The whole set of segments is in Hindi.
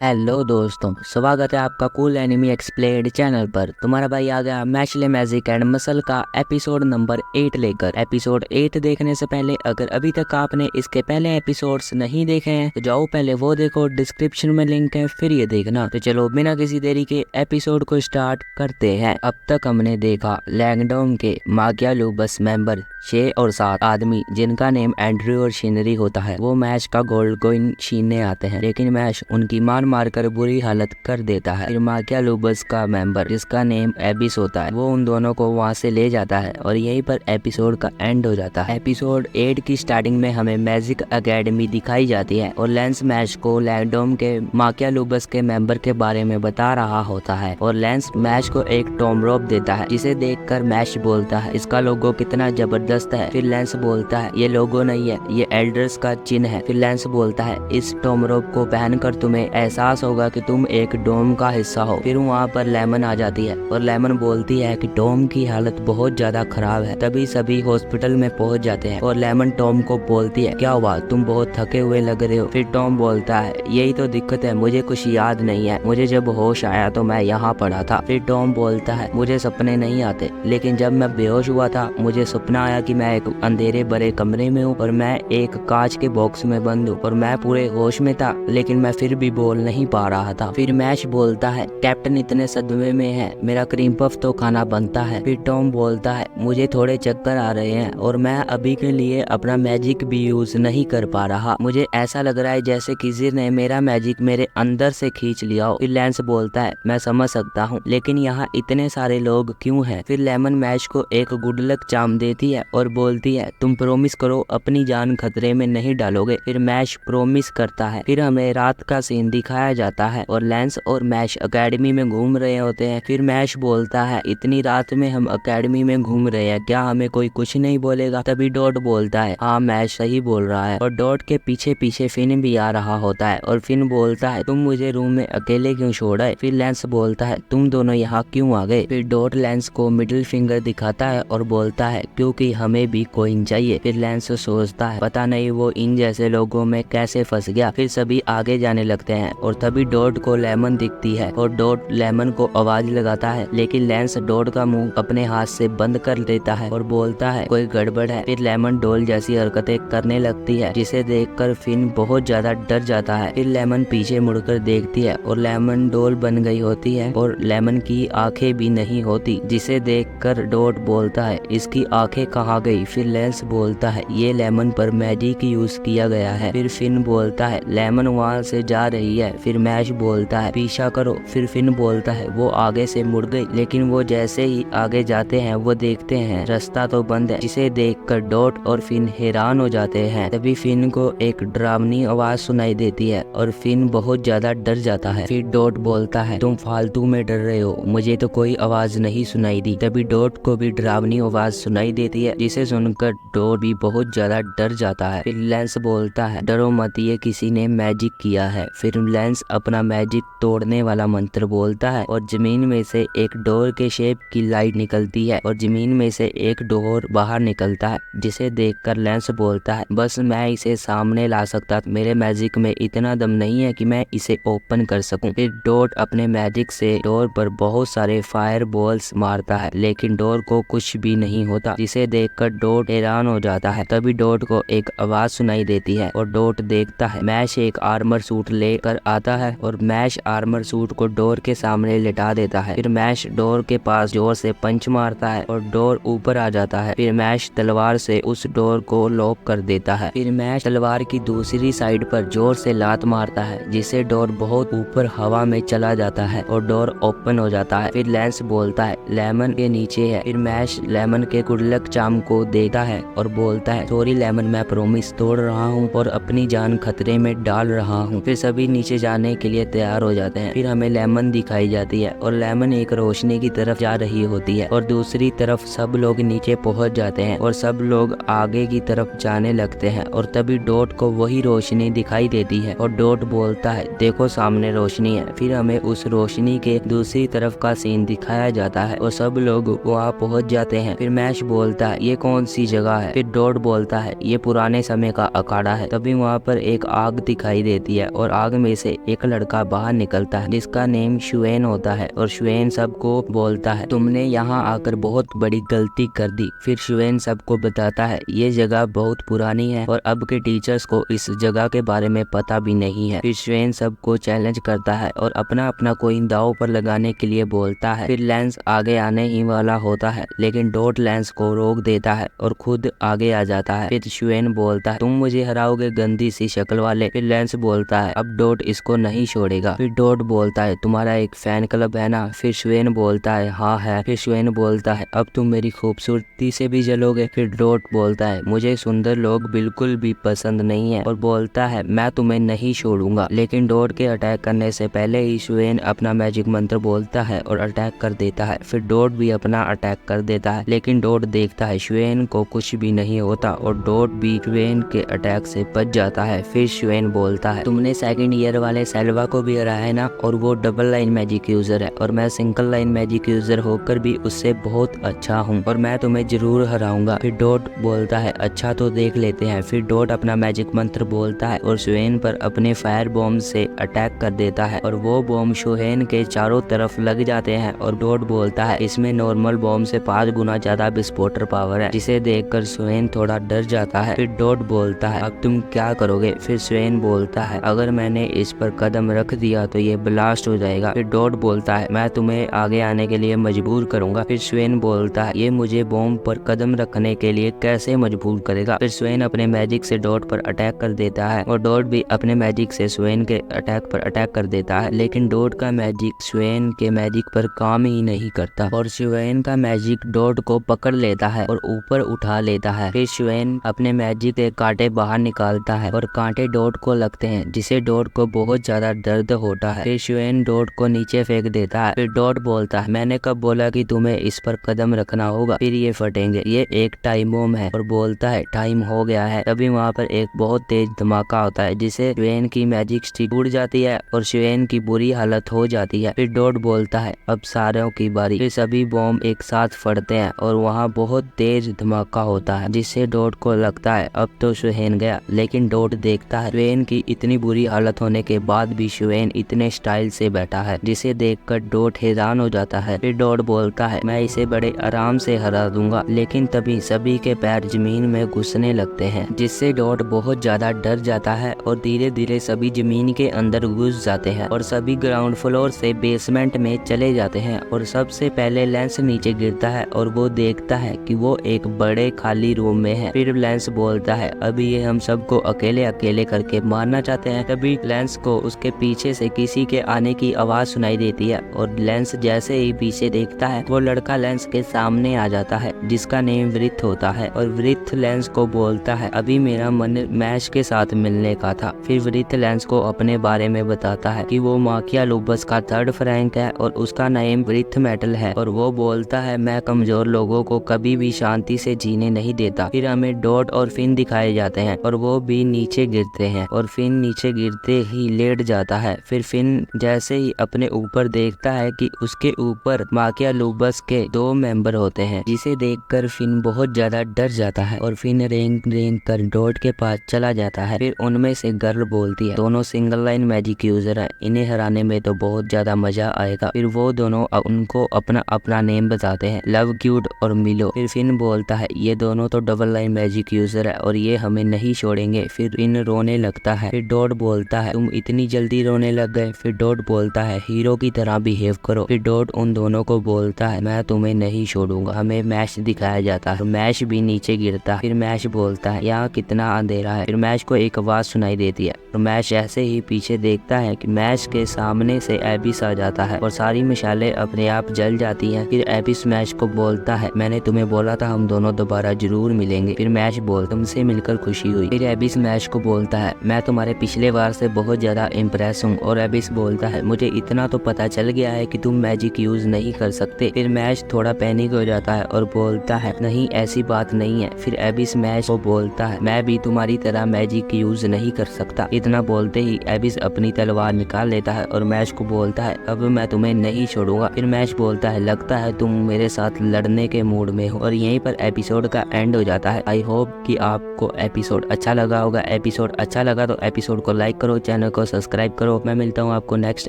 हेलो दोस्तों, स्वागत है आपका कूल एनिमी एक्सप्लेन्ड चैनल पर। तुम्हारा भाई आ गया मैशले मैजिक एंड मसल का एपिसोड नंबर 8 लेकर। एपिसोड 8 देखने से पहले अगर अभी तक आपने इसके पहले एपिसोड्स नहीं देखे हैं तो जाओ पहले वो देखो, डिस्क्रिप्शन में लिंक है, फिर ये देखना। तो चलो बिना किसी देरी के एपिसोड को स्टार्ट करते हैं। अब तक हमने देखा लैंगडोंग के माकियालूबस मेंबर 6 और 7 आदमी जिनका नेम एंड्रयू और शिनरी होता है, वो मैश का गोल्ड कॉइन छीनने आते हैं, लेकिन मैश उनकी मारकर बुरी हालत कर देता है। फिर माकियालूबस का मेंबर जिसका नेम एबिस होता है, वो उन दोनों को वहाँ से ले जाता है और यहीं पर एपिसोड का एंड हो जाता है। एपिसोड 8 की स्टार्टिंग में हमें मैजिक एकेडमी दिखाई जाती है और लेंस मैश को लैंगडोंग के माकियालूबस के मेंबर के बारे में बता रहा होता है और लेंस मैश को एक टॉम रोप देता है, जिसे देखकर मैश बोलता है इसका लोगो कितना जबरदस्त है। फिर लेंस बोलता है ये लोगो नहीं है, ये एल्डर्स का चिन्ह है। फिर लेंस बोलता है इस टॉम रोप को पहनकर तुम्हें एहसास होगा कि तुम एक डोम का हिस्सा हो। फिर वहाँ पर लेमन आ जाती है और लेमन बोलती है कि टॉम की हालत बहुत ज्यादा खराब है। तभी सभी हॉस्पिटल में पहुँच जाते हैं और लेमन टॉम को बोलती है क्या हुआ, तुम बहुत थके हुए लग रहे हो। फिर टॉम बोलता है यही तो दिक्कत है, मुझे कुछ याद नहीं है, मुझे जब होश आया तो मैं यहाँ पड़ा था। फिर टॉम बोलता है मुझे सपने नहीं आते, लेकिन जब मैं बेहोश हुआ था मुझे सपना आया कि मैं एक अंधेरे भरे कमरे में हूँ और मैं एक कांच के बॉक्स में बंद हूँ और मैं पूरे होश में था, लेकिन मैं फिर भी बोल नहीं पा रहा था। फिर मैश बोलता है कैप्टन इतने सदमे में है, मेरा क्रीम पफ तो खाना बनता है। फिर टॉम बोलता है मुझे थोड़े चक्कर आ रहे हैं और मैं अभी के लिए अपना मैजिक भी यूज नहीं कर पा रहा, मुझे ऐसा लग रहा है जैसे किसी ने मेरा मैजिक मेरे अंदर से खींच लिया हो। फिर लेंस बोलता है मैं समझ सकता हूँ, लेकिन यहाँ इतने सारे लोग क्यों हैं। फिर लेमन मैश को एक गुड लक चार्म देती है और बोलती है तुम प्रॉमिस करो अपनी जान खतरे में नहीं डालोगे। फिर मैश प्रॉमिस करता है। फिर हमें रात का सीन दिखाया जाता है और लेंस और मैश एकेडमी में घूम रहे होते हैं। फिर मैश बोलता है इतनी रात में हम एकेडमी में घूम रहे हैं, क्या हमें कोई कुछ नहीं बोलेगा। तभी डॉट बोलता है हाँ मैश सही बोल रहा है, और डॉट के पीछे पीछे फिन भी आ रहा होता है और फिन बोलता है तुम मुझे रूम में अकेले क्यों छोड़ा। फिर लेंस बोलता है तुम दोनों यहाँ क्यों आ गए। फिर डॉट लेंस को मिडिल फिंगर दिखाता है और बोलता है क्योंकि हमें भी कॉइन चाहिए। फिर लेंस सोचता है पता नहीं वो इन जैसे लोगों में कैसे फंस गया। फिर सभी आगे जाने लगते हैं और तभी डॉट को लेमन दिखती है और डॉट लेमन को आवाज लगाता है, लेकिन लेंस डॉट का मुंह अपने हाथ से बंद कर देता है और बोलता है कोई गड़बड़ है। फिर लेमन डॉल जैसी हरकतें करने लगती है, जिसे देखकर फिन बहुत ज्यादा डर जाता है। फिर लेमन पीछे मुड़कर देखती है और लेमन डॉल बन गई होती है और लेमन की आंखें भी नहीं होती, जिसे देखकर डॉट बोलता है इसकी आंखें कहाँ गई। फिर लेंस बोलता है ये लेमन पर मैजिक यूज किया गया है। फिर फिन बोलता है लेमन वहाँ से जा रही है। फिर मैश बोलता है पीछा करो। फिर फिन बोलता है वो आगे से मुड़ गई, लेकिन वो जैसे ही आगे जाते हैं वो देखते हैं रास्ता तो बंद है, जिसे देखकर डॉट और फिन हैरान हो जाते हैं। तभी फिन को एक डरावनी आवाज सुनाई देती है और फिन बहुत ज्यादा डर जाता है। फिर डॉट बोलता है तुम फालतू में डर रहे हो, मुझे तो कोई आवाज नहीं सुनाई दी। तभी डॉट को भी डरावनी आवाज सुनाई देती है, जिसे सुनकर डॉट भी बहुत ज्यादा डर जाता है। फिर लेंस बोलता है डरो मत, ये किसी ने मैजिक किया है। फिर लेंस अपना मैजिक तोड़ने वाला मंत्र बोलता है और जमीन में से एक डोर के शेप की लाइट निकलती है और जमीन में से एक डोर बाहर निकलता है, जिसे देखकर लेंस बोलता है बस मैं इसे सामने ला सकता, मेरे मैजिक में इतना दम नहीं है कि मैं इसे ओपन कर सकूं। फिर डॉट अपने मैजिक से डोर पर बहुत सारे फायर बॉल्स मारता है, लेकिन डोर को कुछ भी नहीं होता, जिसे देखकर डॉट हैरान हो जाता है। तभी डॉट को एक आवाज सुनाई देती है और डॉट देखता है मैश एक आर्मर सूट लेकर आता है और मैश आर्मर सूट को डोर के सामने लिटा देता है। फिर मैश डोर के पास जोर से पंच मारता है और डोर ऊपर आ जाता है। फिर मैश तलवार से उस डोर को लॉक कर देता है। फिर मैश तलवार की दूसरी साइड पर जोर से लात मारता है, जिससे डोर बहुत ऊपर हवा में चला जाता है और डोर ओपन हो जाता है। फिर लेंस बोलता है लेमन के नीचे है। फिर मैश लेमन के गुड लक चार्म को देता है और बोलता है सॉरी लेमन, मैं प्रॉमिस तोड़ रहा हूँ और अपनी जान खतरे में डाल रहा हूँ। फिर सभी नीचे जाने के लिए तैयार हो जाते हैं। फिर हमें लेमन दिखाई जाती है और लेमन एक रोशनी की तरफ जा रही होती है और दूसरी तरफ सब लोग नीचे पहुंच जाते हैं और सब लोग आगे की तरफ जाने लगते हैं और तभी डॉट को वही रोशनी दिखाई देती है और डॉट बोलता है देखो सामने रोशनी है। फिर हमें उस रोशनी के दूसरी तरफ का सीन दिखाया जाता है और सब लोग वहाँ पहुंच जाते हैं। फिर मैश बोलता है ये कौन सी जगह है। फिर डॉट बोलता है ये पुराने समय का अखाड़ा है। तभी वहाँ पर एक आग दिखाई देती है और आग में से से एक लड़का बाहर निकलता है जिसका नेम शुएन होता है और शुएन सबको बोलता है तुमने यहाँ आकर बहुत बड़ी गलती कर दी। फिर शुएन सबको बताता है ये जगह बहुत पुरानी है और अब के टीचर्स को इस जगह के बारे में पता भी नहीं है। फिर शुएन सबको चैलेंज करता है और अपना अपना कोइन दांव पर लगाने के लिए बोलता है। फिर लेंस आगे आने ही वाला होता है लेकिन डॉट लेंस को रोक देता है और खुद आगे आ जाता है। फिर शुएन बोलता है तुम मुझे हराओगे गंदी सी शक्ल वाले। फिर लेंस बोलता है अब डॉट इसको नहीं छोड़ेगा। फिर डॉट बोलता है तुम्हारा एक फैन क्लब है ना। फिर शुएन बोलता है हाँ है। फिर शुएन बोलता है अब तुम मेरी खूबसूरती से भी जलोगे। फिर डॉट बोलता है मुझे सुंदर लोग बिल्कुल भी पसंद नहीं है और बोलता है मैं तुम्हें नहीं छोड़ूंगा। लेकिन डॉट के अटैक करने से पहले ही शुएन अपना मैजिक मंत्र बोलता है और अटैक कर देता है। फिर डॉट भी अपना अटैक कर देता है लेकिन डॉट देखता है शुएन को कुछ भी नहीं होता और डॉट भी शुएन के अटैक से बच जाता है। फिर शुएन बोलता है तुमने सेकंड ईयर वाले सेल्वा को भी हराया है ना और वो डबल लाइन मैजिक यूजर है और मैं सिंगल लाइन मैजिक यूजर होकर भी उससे बहुत अच्छा हूँ और मैं तुम्हें जरूर हराऊंगा। फिर डॉट बोलता है अच्छा तो देख लेते हैं। फिर डॉट अपना मैजिक मंत्र बोलता है और शुएन पर अपने फायर बॉम्ब से अटैक कर देता है और वो बॉम्ब शुएन के चारों तरफ लग जाते हैं और डॉट बोलता है इसमें नॉर्मल बॉम्ब से 5 गुना ज्यादा विस्फोटर पावर है, जिसे देखकर शुएन थोड़ा डर जाता है। फिर डॉट बोलता है अब तुम क्या करोगे। फिर शुएन बोलता है अगर मैंने इस पर कदम रख दिया तो ये ब्लास्ट हो जाएगा। फिर डॉट बोलता है मैं तुम्हें आगे आने के लिए मजबूर करूंगा। फिर शुएन बोलता है ये मुझे बॉम्ब पर कदम रखने के लिए कैसे मजबूर करेगा। फिर शुएन अपने मैजिक से डॉट पर अटैक कर देता है और डॉट भी अपने मैजिक से शुएन के अटैक पर अटैक कर देता है लेकिन डॉट का मैजिक शुएन के मैजिक पर काम ही नहीं करता और शुएन का मैजिक डॉट को पकड़ लेता है और ऊपर उठा लेता है। फिर शुएन अपने मैजिक के कांटे बाहर निकालता है और कांटे डॉट को लगते हैं जिसे डॉट को बहुत ज्यादा दर्द होता है। फिर शुएन डॉट को नीचे फेंक देता है। फिर डॉट बोलता है मैंने कब बोला कि तुम्हें इस पर कदम रखना होगा, फिर ये फटेंगे, ये एक टाइम बम है और बोलता है टाइम हो गया है। तभी वहाँ पर एक बहुत तेज धमाका होता है जिसे शुएन की मैजिक स्टिक उड़ जाती है और शुएन की बुरी हालत हो जाती है। फिर डॉट बोलता है अब सारों की बारी। फिर सभी बॉम्ब एक साथ फटते हैं और वहाँ बहुत तेज धमाका होता है जिससे डॉट को लगता है अब तो शुएन गया। लेकिन डॉट देखता है शुएन की इतनी बुरी हालत होने के बाद भी शुएन इतने स्टाइल से बैठा है जिसे देखकर डॉट हैरान हो जाता है। फिर डॉट बोलता है मैं इसे बड़े आराम से हरा दूंगा। लेकिन तभी सभी के पैर जमीन में घुसने लगते हैं जिससे डॉट बहुत ज्यादा डर जाता है और धीरे धीरे सभी जमीन के अंदर घुस जाते हैं और सभी ग्राउंड फ्लोर से बेसमेंट में चले जाते हैं और सबसे पहले लेंस नीचे गिरता है और वो देखता है कि वो एक बड़े खाली रूम में है। फिर लेंस बोलता है अभी ये हम सबको अकेले अकेले करके मारना चाहते हैं। तभी लेंस को उसके पीछे से किसी के आने की आवाज सुनाई देती है और लेंस जैसे ही पीछे देखता है वो लड़का लेंस के सामने आ जाता है जिसका नेम वृथ होता है और वृथ लेंस को बोलता है अभी मेरा मन मैश के साथ मिलने का था। फिर वृथ लेंस को अपने बारे में बताता है कि वो माकिया लूबस का 3rd फ्रैंक है और उसका नेम वृथ मेटल है और वो बोलता है मैं कमजोर लोगों को कभी भी शांति से जीने नहीं देता। फिर हमें डॉट और फिन दिखाए जाते हैं और वो भी नीचे गिरते हैं और फिन नीचे गिरते ही लेट जाता है। फिर फिन जैसे ही अपने ऊपर देखता है कि उसके ऊपर माकिया लूबस के 2 मेंबर होते हैं जिसे देखकर फिन बहुत ज्यादा डर जाता है और फिन रेंग रेंग कर डॉट के पास चला जाता है। फिर उनमें से गर्ल बोलती है दोनों सिंगल लाइन मैजिक यूजर हैं, इन्हें हराने में तो बहुत ज्यादा मजा आएगा। फिर वो दोनों उनको अपना अपना नेम बताते हैं लव क्यूट और मिलो। फिर फिन बोलता है ये दोनों तो डबल लाइन मैजिक यूजर है और ये हमें नहीं छोड़ेंगे। फिर फिन रोने लगता है। फिर डॉट बोलता है तुम इतनी जल्दी रोने लग गए। फिर डॉट बोलता है हीरो की तरह बिहेव करो। फिर डॉट उन दोनों को बोलता है मैं तुम्हें नहीं छोड़ूंगा। हमें मैश दिखाया जाता है, मैश भी नीचे गिरता है। फिर मैश बोलता है यहाँ कितना अंधेरा है। फिर मैश को एक आवाज सुनाई देती है और मैश ऐसे ही पीछे देखता है कि मैश के सामने से एबिस आ जाता है और सारी मिसालें अपने आप जल जाती हैं। फिर एबिस मैश को बोलता है मैंने तुम्हें बोला था हम दोनों दोबारा जरूर मिलेंगे। फिर मैश बोल तुमसे मिलकर खुशी हुई। फिर एबिस मैश को बोलता है मैं तुम्हारे पिछले बार से बहुत ज्यादा इम्प्रेस हूँ और एबिस बोलता है मुझे इतना तो पता चल गया है कि तुम मैजिक यूज नहीं कर सकते। फिर मैश थोड़ा पैनिक हो जाता है और बोलता है नहीं ऐसी बात नहीं है। फिर एबिस मैश को बोलता है मैं भी तुम्हारी तरह मैजिक यूज नहीं कर सकता। इतना बोलते ही एबिस अपनी तलवार निकाल लेता है और मैश को बोलता है अब मैं तुम्हें नहीं छोड़ूंगा। फिर मैश बोलता है लगता है तुम मेरे साथ लड़ने के मूड में हो और यहीं पर एपिसोड का एंड हो जाता है। आई होप कि आपको एपिसोड अच्छा लगा होगा। एपिसोड अच्छा लगा तो एपिसोड को लाइक करो, चैनल को को सब्सक्राइब करो। मैं मिलता हूँ आपको नेक्स्ट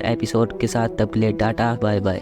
एपिसोड के साथ, तब के लिए टाटा बाय बाय।